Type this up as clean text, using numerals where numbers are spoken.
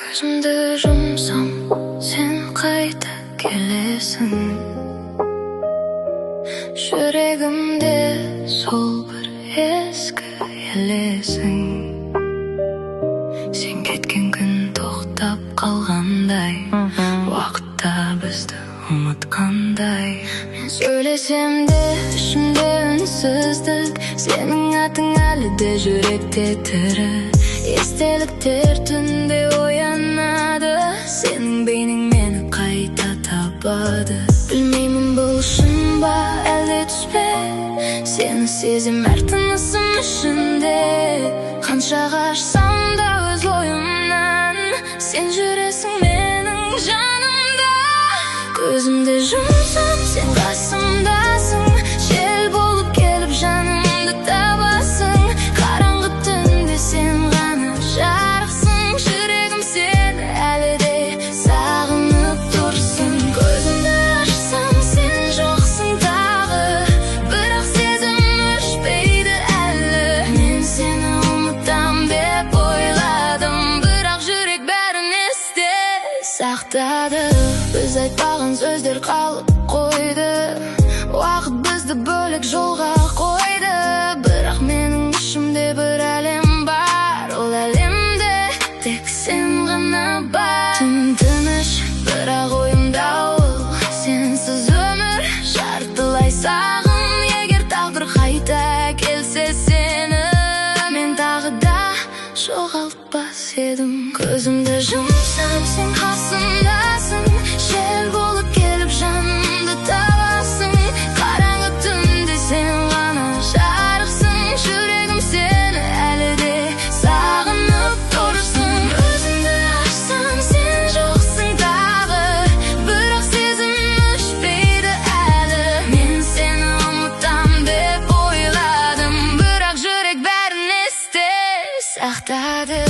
Көзімді жұмсам, сен қайта келесің. Жүрегімде сол бір ескі елесің. Сен кеткен күн тоқтап қалғандай, уақытта бізді ұмытқандай. Мен сөйлесем де ішімде үнсіздік, сенің атың әлі де жүректе тірі. Естеліктер түнде оянады, сенің бейнең мені қайта табады. Білмеймін бұл шын ба әлде түс пе, сені сезем әр тынысым ішінде. Қанша қашсам да өз ойымнан, сен жүресің менің жанымда. Көзімді жұмсам, сен қасымдасың, жел болып келіп жанымды табасың. Қараңғы түнде сен ғана жарықсың, жүрегім сені әлі де сағынып тұрсын. Көзімді ашсам, сен жоқсың тағы, бірақ сезім өшпейді әлі. Мен сені ұмытам деп ойладым, бірақ жүрек бәрін есте сақтады. Біз айтпаған сөздер қалып қойды, уақыт бізді бөлек жолға қойды. Бірақ менің ішімде бір әлем бар, ол әлемде тек сен ғана бар. Түн тыныш, бірақ ойым дауыл, сенсіз өмір жартылай сағым. Егер тағдыр қайта келсе сені, мен тағы да жоғалтпас едім. Көзімді жұмсам, сен қасымдасың, жел болып келіп жанымды табасың. Қараңғы түнде сен ғана жарықсың, жүрегім сені әлі де сағынып тұрсын. Өзіңді ашсам, сен жоқсың тағы, бірақ сезім өшпейді әлі. Мен сені ұмытам деп ойладым, бірақ жүрек бәрін есте сақтады.